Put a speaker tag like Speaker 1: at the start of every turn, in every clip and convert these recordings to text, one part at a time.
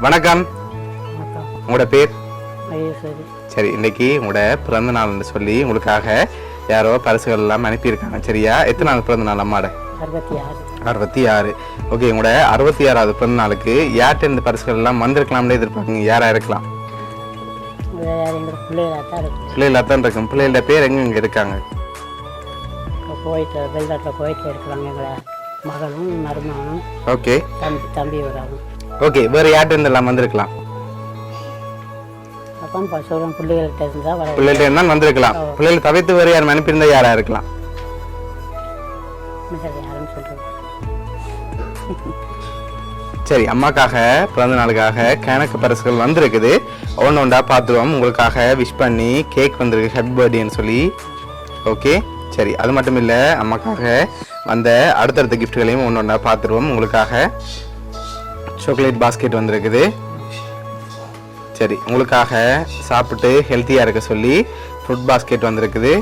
Speaker 1: வணக்கம். உங்களோட பேர்?
Speaker 2: மகேஸ்வரி.
Speaker 1: சரி, இன்னைக்கு உங்களோட பிறந்த நாள்னு சொல்லி உங்களுக்காக யாரோ பரிசுகள் எல்லாம் அனுப்பியிருக்காங்க. சரியா? எத்தனை நாள் பிறந்த நாள் அம்மாட? 66. ஓகே, உங்களோட 66வது பிறந்த நாளுக்கு யார்கிட்ட இந்த பரிசுகள் எல்லாம் வந்திருக்கலாம்னு எதிர்பார்க்குங்க? யாரா இருக்கலாம்? பிள்ளைகளா தான் இருக்கும். பிள்ளைகளோட பேர் எங்க இருக்காங்க?
Speaker 2: கோயிட்டில் இருக்கிறாங்க. எங்களை மகளும் மருமகனும்.
Speaker 1: ஓகே,
Speaker 2: தம்பி வராங்க.
Speaker 1: ஓகே, வேற யார்கிட்ட இருந்து எல்லாம் வந்திருக்கலாம்? பிள்ளைகிட்ட இருந்தால் வந்திருக்கலாம். பிள்ளைகளை தவிர்த்து வேறு யாரும் அனுப்பியிருந்தா யாரா இருக்கலாம்? சரி, அம்மாக்காக பிறந்த நாளுக்காக கணக்கு பரிசுகள் வந்திருக்குது. ஒன்று ஒன்றா பார்த்துருவோம். உங்களுக்காக விஷ் பண்ணி கேக் வந்திருக்கு, ஹேப்பி பர்த்டேன்னு சொல்லி. ஓகே, சரி, அது மட்டும் இல்லை, அம்மாக்காக வந்த அடுத்தடுத்த கிஃப்ட்களையும் ஒன்று ஒன்றா பார்த்துருவோம். உங்களுக்காக சாக்லேட் பாஸ்கெட் வந்திருக்குது. சரி, உங்களுக்காக சாப்பிட்டு ஹெல்த்தியாக இருக்க சொல்லி ஃப்ரூட் பாஸ்கெட் வந்திருக்குது.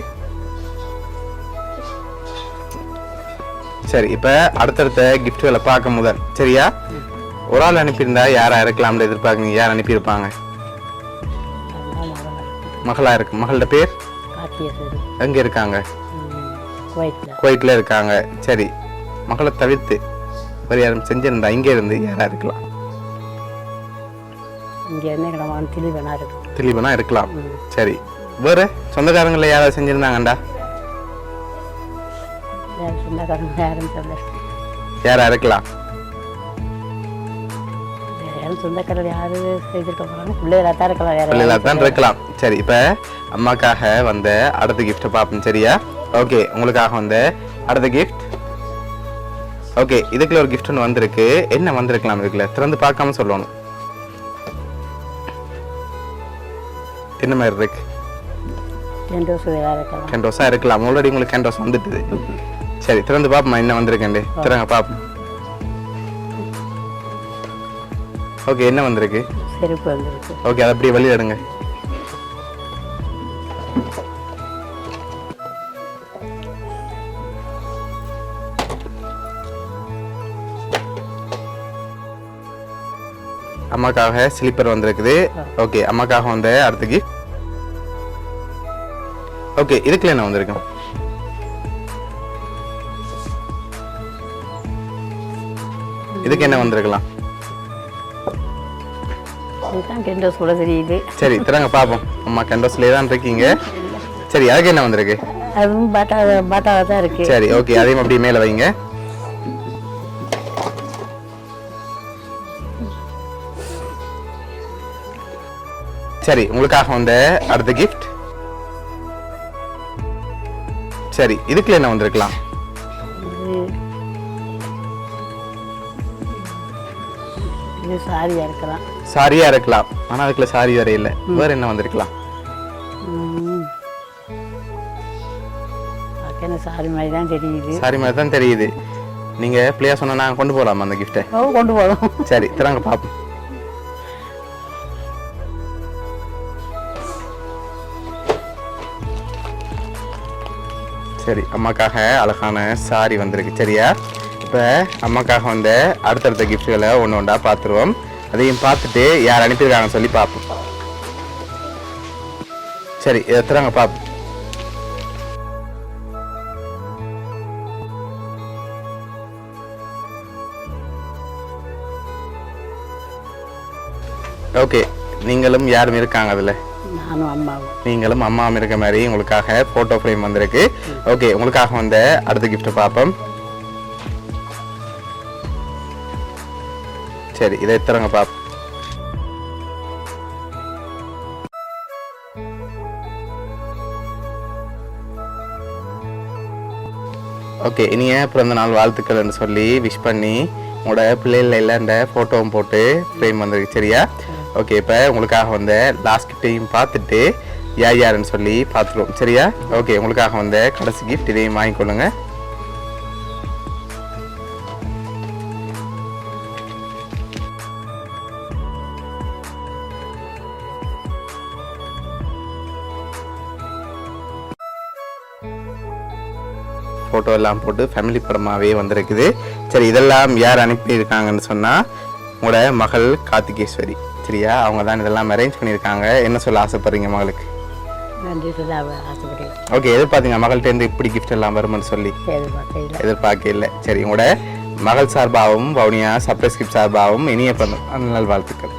Speaker 1: சரி, இப்போ அடுத்தடுத்த கிஃப்ட்களை பார்க்க முதல். சரியா? ஒரு ஆள் அனுப்பியிருந்தா யாரா இருக்கலாம்னு எதிர்பார்க்குங்க? யார் அனுப்பியிருப்பாங்க? மகளா இருக்கு. மகளோட பேர் எங்க இருக்காங்க? குவைட்ல இருக்காங்க. சரி, மகளை தவிர்த்து வேறு யாரும் செஞ்சிருந்தா இங்கே இருந்து யாரா இருக்கலாம்? திலீபனா இருக்கலாம். சரி, வேற சொந்தக்காரங்கள யாராவது செஞ்சிருந்தாங்கண்டா? யாரா இருக்கலாம்? இருக்கலாம். சரி, இப்ப அம்மாக்காக வந்த அடுத்த கிஃப்ட் பார்ப்போம். சரியா? ஓகே, உங்களுக்காக வந்த அடுத்த கிஃப்ட். ஓகே, இதுக்குள்ள ஒரு கிஃப்ட் ஒன்று வந்திருக்கு. என்ன வந்திருக்கலாம்? இதுக்குள்ள திறந்து பார்க்காம சொல்லணும். என்ன மாதிரி இருக்கு? கேண்டோஸா இருக்கலாம். ஆல்ரெடி உங்களுக்கு கேண்டோஸ் வந்துட்டுது. சரி, திறந்து பார்ப்போமா என்ன வந்திருக்கேன். திறங்க பார்ப்போம். ஓகே, என்ன வந்திருக்கு? ஓகே, அதை அப்படியே வெளியே எடுங்க. அம்மாக்காக ஸ்லீப்பர் வந்திருக்குது. ஓகே, அம்மாக்காக வந்த அடுத்த கிஃப்ட். ஓகே, இதுக்குள்ள என்ன வந்திருக்கும்? இதுக்கு என்ன வந்திருக்கலாம்? சரி, திறங்க பாப்போம். அம்மா கெண்டோஸ்லயே தான் இருக்கீங்க. சரி, அதுக்கு என்ன வந்திருக்கு? சரி, ஓகே, அதையும் அப்படியே மேல வைங்க. சரி, உங்களுக்காக வந்த அடுத்த கிஃப்ட். சரி, இதுக்குள்ள என்ன வந்திருக்கலாம்? சாரியா இருக்கலாம். ஆனா அதுக்குள்ள சாரி வர இல்ல. வேற என்ன வந்திருக்கலாம்?
Speaker 2: சாரி
Speaker 1: மாதிரி தான் தெரியுது. நீங்க பிள்ளையா சொன்னா நாங்க கொண்டு போலாமா அந்த கிஃப்ட?
Speaker 2: கொண்டு போறோம்.
Speaker 1: சரி, திறங்க பாப்போம். சரி, அம்மாக்காக அழகான சாரி வந்திருக்கு. சரியா? இப்போ அம்மாக்காக வந்த அடுத்தடுத்த கிஃப்ட்களை ஒன்று ஒன்றா பார்த்துருவோம். அதையும் பார்த்துட்டு யார் அனுப்பியிருக்காங்கன்னு சொல்லி பார்ப்போம். சரி, இதை திறங்க பார்ப்போம். ஓகே, நீங்களும் யாரும் இருக்காங்க அதில்? நீங்களும் அம்மாவும் இருக்க மாதிரி உங்களுக்காக போட்டோ ஃப்ரேம் வந்திருக்கு. ஓகே, உங்களுக்காக வந்த அடுத்த கிஃப்ட் பார்ப்போம். சரி, இதை திறங்க பாப்போம். ஓகே, இனிய பிறந்த நாள் வாழ்த்துக்கள்னு சொல்லி விஷ் பண்ணி உங்களோட பிள்ளைகள் எல்லாம் இந்த ஃபோட்டோவும் போட்டு ஃப்ரேம் வந்திருக்கு. சரியா? ஓகே, இப்போ உங்களுக்காக வந்த லாஸ்ட் கிஃப்டையும் பார்த்துட்டு யார் யாருன்னு சொல்லி பார்த்துருவோம். சரியா? ஓகே, உங்களுக்காக வந்த கடைசி கிஃப்ட் இதையும் வாங்கிக்கொள்ளுங்க. ஃபோட்டோ எல்லாம் போட்டு ஃபேமிலி படமாகவே வந்திருக்குது. சரி, இதெல்லாம் யார் அனுப்பியிருக்காங்கன்னு சொன்னால் உங்களோட மகள் கார்த்திகேஸ்வரி. சரியா, அவங்க தான் இதெல்லாம் அரேஞ்ச் பண்ணியிருக்காங்க. என்ன சொல்ல ஆசைப்படுறீங்க மகளுக்கு?
Speaker 2: நன்றி சொல்ல ஆசைப்படுறேன்.
Speaker 1: ஓகே, எதிர்பார்த்தீங்க மகள்கிட்டேருந்து இப்படி கிஃப்ட் எல்லாம் வரும்னு சொல்லி? எதிர்பார்க்க இல்லை. சரி, உங்களோட மகள் சார்பாகவும் வவுனியா சர்ப்ரைஸ் கிஃப்ட் சார்பாகவும் இனிய பிறந்த நாள் வாழ்த்துக்கள்.